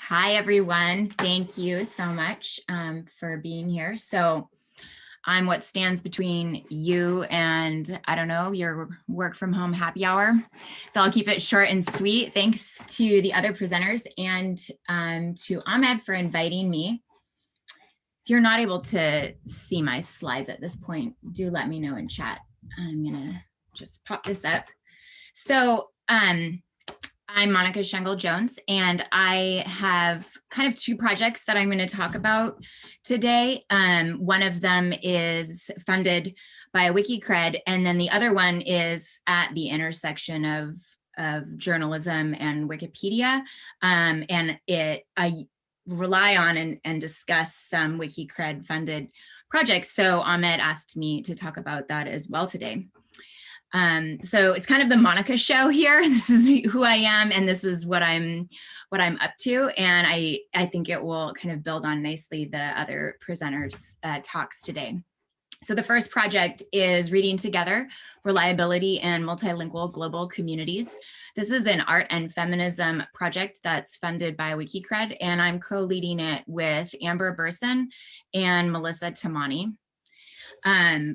Hi, everyone. Thank you so much for being here. So I'm what stands between you and, I don't know, your work from home happy hour. So I'll keep it short and sweet. Thanks to the other presenters and to Ahmed for inviting me. If you're not able to see my slides at this point, do let me know in chat. I'm gonna just pop this up. So I'm Monika Sengul-Jones, and I have kind of two projects that I'm going to talk about today. One of them is funded by WikiCred, and then the other one is at the intersection of journalism and Wikipedia. And I rely on and discuss some WikiCred funded projects. So Ahmed asked me to talk about that as well today. So it's kind of the Monika show here. This is who I am, and this is what I'm up to. And I think it will kind of build on nicely the other presenters' talks today. So the first project is Reading Together, Reliability in Multilingual Global Communities. This is an art and feminism project that's funded by WikiCred, and I'm co-leading it with Amber Burson and Melissa Tamani.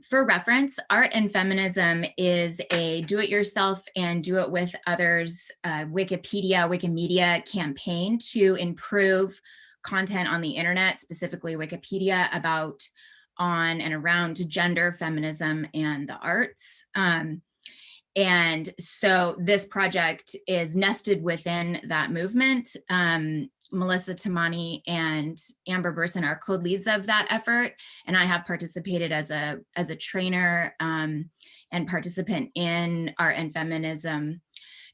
For reference, art and feminism is a do-it-yourself and do-it-with others Wikimedia campaign to improve content on the internet, specifically Wikipedia, about, on, and around gender, feminism, and the arts. And so this project is nested within that movement. Melissa Tamani and Amber Burson are co-leads of that effort, and I have participated as a trainer and participant in art and feminism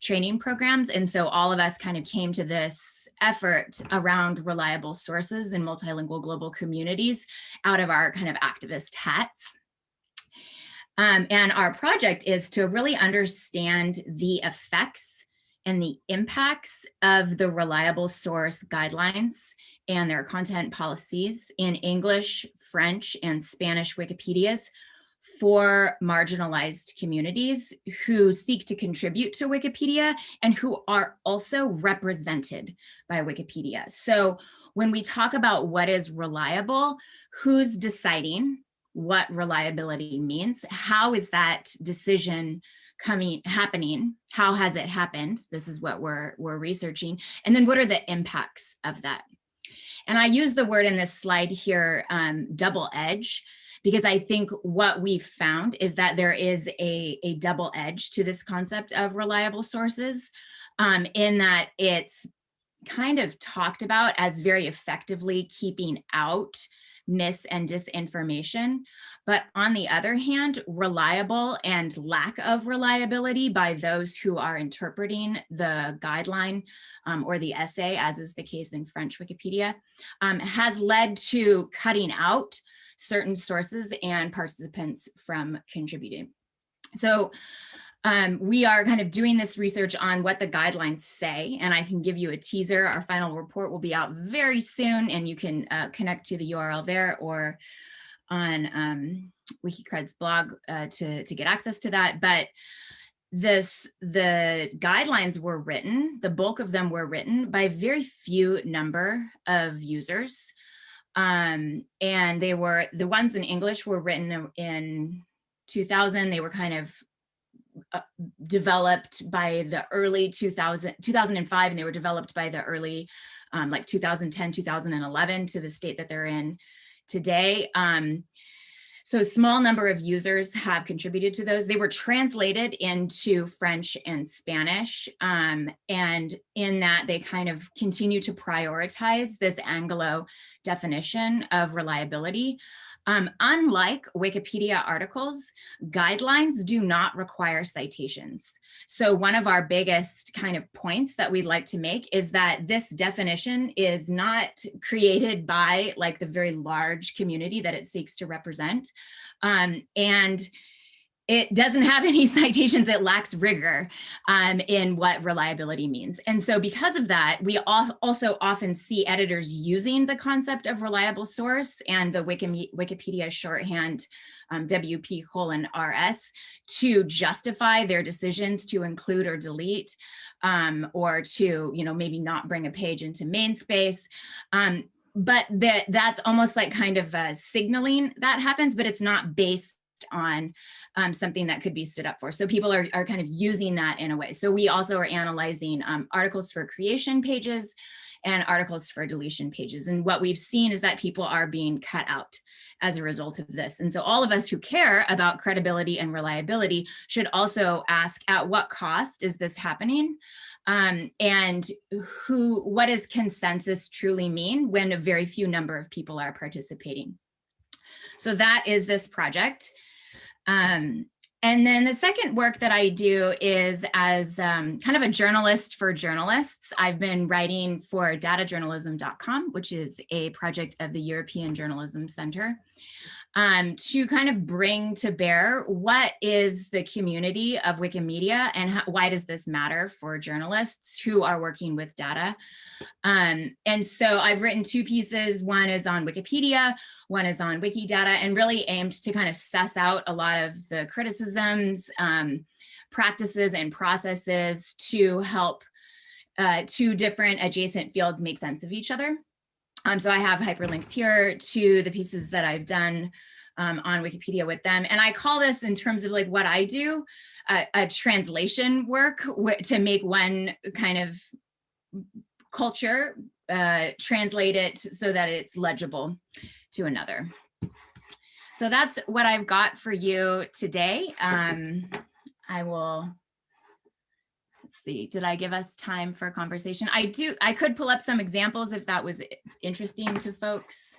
training programs. And so all of us kind of came to this effort around reliable sources in multilingual global communities out of our kind of activist hats. And our project is to really understand the effects and the impacts of the reliable source guidelines and their content policies in English, French, and Spanish Wikipedias for marginalized communities who seek to contribute to Wikipedia and who are also represented by Wikipedia. So when we talk about what is reliable, who's deciding what reliability means? How is that decision happening? How has it happened? This is what we're researching. And then what are the impacts of that? And I use the word in this slide here, double edge, because I think what we've found is that there is a double edge to this concept of reliable sources, in that it's kind of talked about as very effectively keeping out mis and disinformation. But on the other hand, reliable and lack of reliability by those who are interpreting the guideline or the essay, as is the case in French Wikipedia, has led to cutting out certain sources and participants from contributing. So we are kind of doing this research on what the guidelines say, and I can give you a teaser. Our final report will be out very soon, and you can connect to the URL there or on WikiCred's blog to get access to that. But the guidelines were written, the bulk of them were written by very few number of users. And they were, the ones in English were written in 2000. They were kind of developed by the early 2005, and they were developed by the early like 2010, 2011 to the state that they're in today. So a small number of users have contributed to those. They were translated into French and Spanish, and in that they kind of continue to prioritize this Anglo definition of reliability. Unlike Wikipedia articles, guidelines do not require citations. So one of our biggest kind of points that we'd like to make is that this definition is not created by like the very large community that it seeks to represent. And it doesn't have any citations. It lacks rigor in what reliability means. And so because of that, we also often see editors using the concept of reliable source and the Wikipedia shorthand WP:RS to justify their decisions to include or delete or to, maybe not bring a page into main space. But that's almost like kind of signaling that happens, but it's not based on something that could be stood up for. So people are kind of using that in a way. So we also are analyzing articles for creation pages and articles for deletion pages. And what we've seen is that people are being cut out as a result of this. And so all of us who care about credibility and reliability should also ask, at what cost is this happening? And what does consensus truly mean when a very few number of people are participating? So that is this project. And then the second work that I do is as kind of a journalist for journalists. I've been writing for datajournalism.com, which is a project of the European Journalism Center, to kind of bring to bear what is the community of Wikimedia and why does this matter for journalists who are working with data. And so I've written two pieces. One is on Wikipedia, one is on Wikidata, and really aimed to kind of suss out a lot of the criticisms, practices, and processes to help two different adjacent fields make sense of each other. So I have hyperlinks here to the pieces that I've done on Wikipedia with them. And I call this, in terms of like what I do, a translation work to make one kind of culture, translate it so that it's legible to another. So that's what I've got for you today. I will, let's see, did I give us time for a conversation? I could pull up some examples if that was interesting to folks,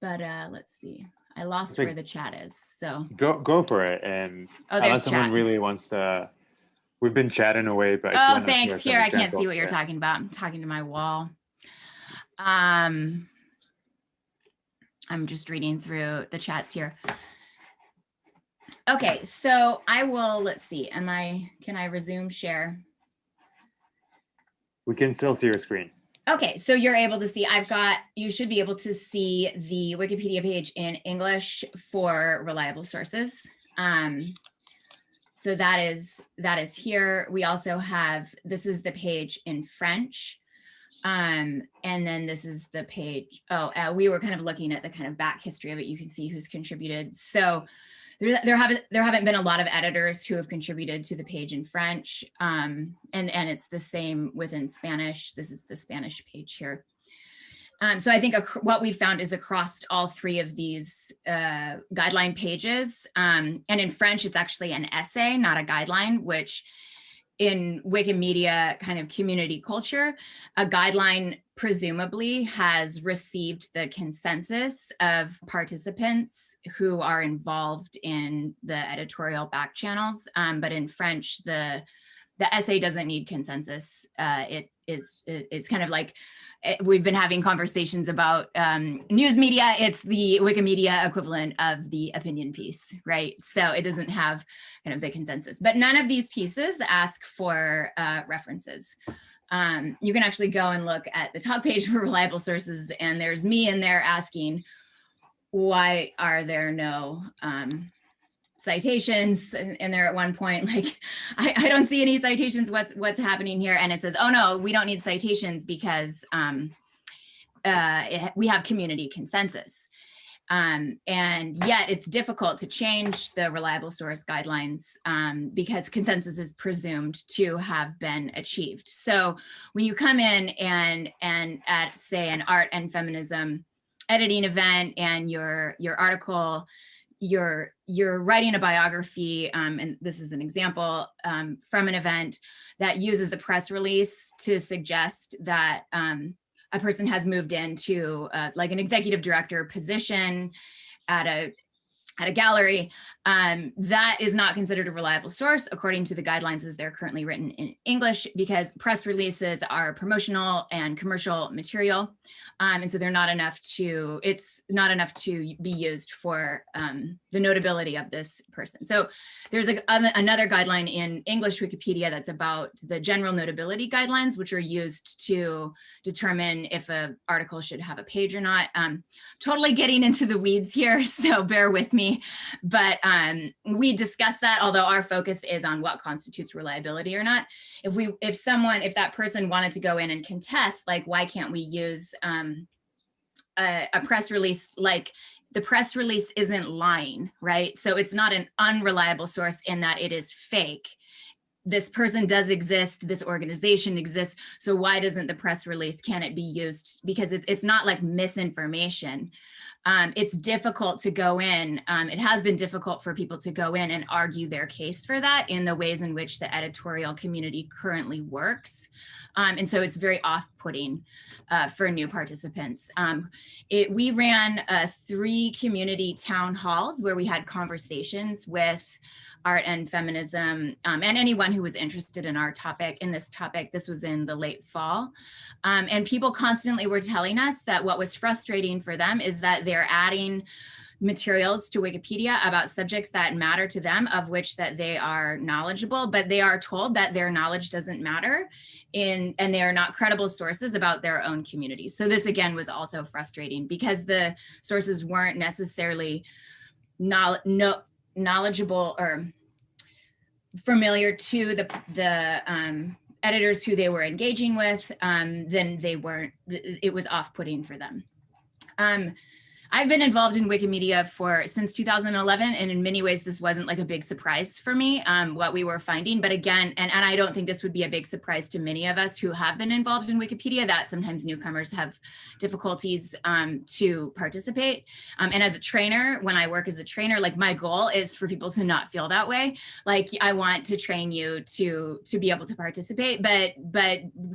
but let's see. I lost where the chat is, so. Go for it, and unless someone really wants to, we've been chatting away, but. Oh, thanks, here, I can't see what you're talking about. I'm talking to my wall. I'm just reading through the chats here. Okay, so I will, let's see, can I resume share? We can still see your screen. Okay, so you're able to see, you should be able to see the Wikipedia page in English for reliable sources. So that is here. We also have, this is the page in French. And then this is the page, we were kind of looking at the kind of back history of it. You can see who's contributed. So there haven't been a lot of editors who have contributed to the page in French, and it's the same within Spanish. This is the Spanish page here. So I think what we found is across all three of these guideline pages, and in French, it's actually an essay, not a guideline, which in Wikimedia kind of community culture, a guideline presumably has received the consensus of participants who are involved in the editorial back channels. But in French, the essay doesn't need consensus. It's kind of like, we've been having conversations about news media. It's the Wikimedia equivalent of the opinion piece, right? So it doesn't have kind of the consensus, but none of these pieces ask for references. You can actually go and look at the talk page for reliable sources, and there's me in there asking, why are there no citations? And there at one point, like, I don't see any citations, what's happening here? And it says, oh no, we don't need citations because we have community consensus. And yet it's difficult to change the reliable source guidelines because consensus is presumed to have been achieved. So when you come in and at, say, an art and feminism editing event, and your article, you're writing a biography, and this is an example from an event that uses a press release to suggest that a person has moved into like an executive director position at a gallery, that is not considered a reliable source according to the guidelines as they're currently written in English, because press releases are promotional and commercial material. And so it's not enough to be used for the notability of this person. So there's another guideline in English Wikipedia that's about the general notability guidelines, which are used to determine if an article should have a page or not. Totally getting into the weeds here, so bear with me. me. But we discussed that, although our focus is on what constitutes reliability or not. If that person wanted to go in and contest, like, why can't we use a press release? Like, the press release isn't lying, right? So it's not an unreliable source in that it is fake. This person does exist, this organization exists, so why doesn't the press release, can it be used? Because it's not like misinformation. It's difficult to go in, it has been difficult for people to go in and argue their case for that in the ways in which the editorial community currently works. And so it's very off-putting for new participants. We ran 3 community town halls where we had conversations with art and feminism, and anyone who was interested in our topic, in this topic. This was in the late fall. And people constantly were telling us that what was frustrating for them is that they're adding materials to Wikipedia about subjects that matter to them, of which that they are knowledgeable, but they are told that their knowledge doesn't matter and they are not credible sources about their own communities. So this again was also frustrating because the sources weren't necessarily knowledgeable or familiar to the editors who they were engaging with, then it was off-putting for them. I've been involved in Wikimedia since 2011, and in many ways, this wasn't like a big surprise for me, what we were finding. But again, and I don't think this would be a big surprise to many of us who have been involved in Wikipedia, that sometimes newcomers have difficulties to participate. And as a trainer, when I work as a trainer, like, my goal is for people to not feel that way. Like, I want to train you to be able to participate, but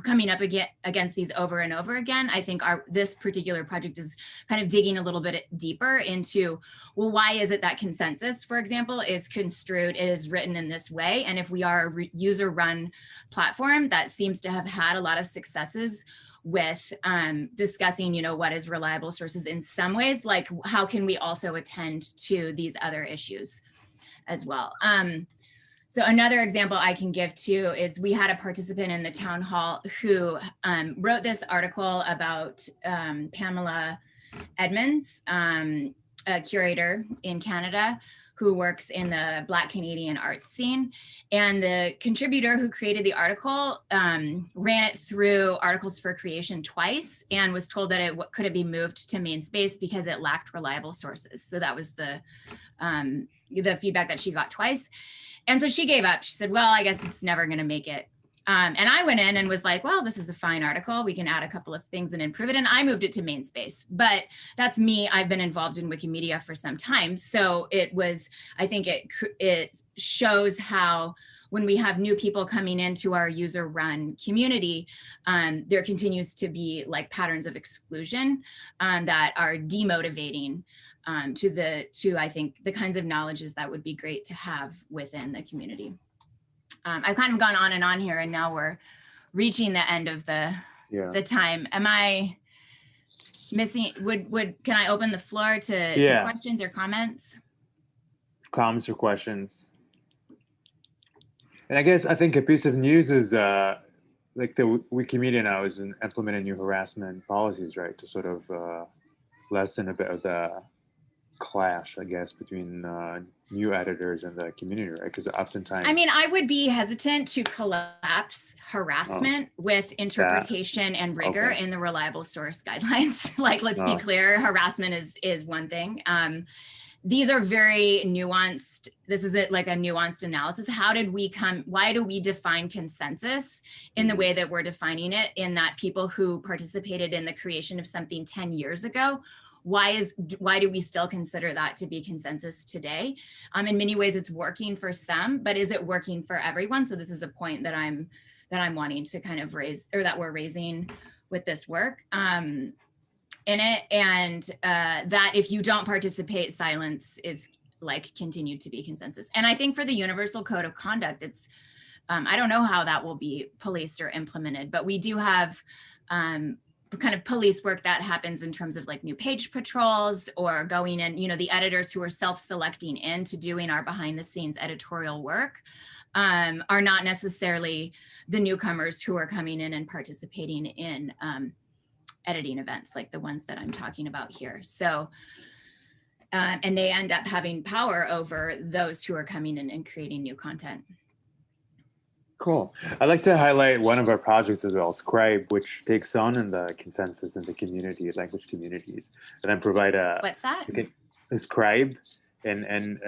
coming up against these over and over again, I think this particular project is kind of digging a little bit deeper into, well, why is it that consensus, for example, is construed, it is written in this way? And if we are a user-run platform that seems to have had a lot of successes with discussing, what is reliable sources in some ways, like, how can we also attend to these other issues as well? So another example I can give too is we had a participant in the town hall who wrote this article about Pamela Edmonds, a curator in Canada who works in the Black Canadian arts scene. And the contributor who created the article ran it through Articles for Creation twice and was told that it couldn't be moved to main space because it lacked reliable sources. So that was the feedback that she got twice. And so she gave up. She said, well, I guess it's never going to make it. And I went in and was like, well, this is a fine article. We can add a couple of things and improve it. And I moved it to main space. But that's me. I've been involved in Wikimedia for some time. So I think it shows how when we have new people coming into our user-run community, there continues to be like patterns of exclusion that are demotivating to I think the kinds of knowledges that would be great to have within the community. I've kind of gone on and on here, and now we're reaching the end of the time. Am I missing? Can I open the floor to questions or comments? Comments or questions? And I think a piece of news is like the Wikimedia now is implementing new harassment policies, right, to sort of lessen a bit of the clash, I guess, between new editors and the community, right? Because oftentimes, I mean, I would be hesitant to collapse harassment with interpretation and rigor in the reliable source guidelines. Like, let's be clear, harassment is one thing. These are very nuanced. This is like a nuanced analysis. Why do we define consensus in the way that we're defining it, in that people who participated in the creation of something 10 years ago, why do we still consider that to be consensus today? In many ways, it's working for some, but is it working for everyone? So this is a point that I'm wanting to kind of raise, or that we're raising with this work in it, and that if you don't participate, silence is like continued to be consensus. And I think for the Universal Code of Conduct, it's I don't know how that will be policed or implemented, but we do have kind of police work that happens in terms of like new page patrols or going in, the editors who are self-selecting into doing our behind the scenes editorial work are not necessarily the newcomers who are coming in and participating in editing events like the ones that I'm talking about here. So And they end up having power over those who are coming in and creating new content. Cool. I'd like to highlight one of our projects as well, Scribe, which takes on in the consensus in the community, language communities, and then provide a What's that? Scribe and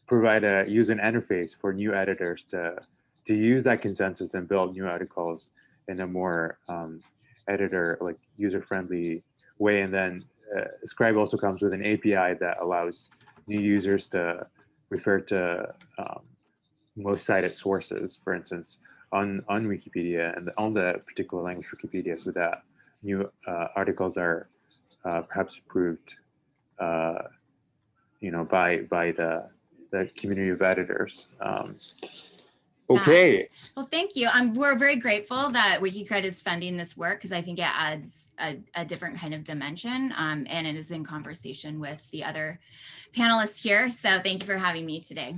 provide a user interface for new editors to use that consensus and build new articles in a more editor like user-friendly way. And then Scribe also comes with an API that allows new users to refer to most cited sources, for instance, on Wikipedia and on the particular language Wikipedia, so that new articles are perhaps approved, you know, by the community of editors. Okay. Well, thank you. We're very grateful that WikiCred is funding this work because I think it adds a different kind of dimension, and it is in conversation with the other panelists here. So thank you for having me today.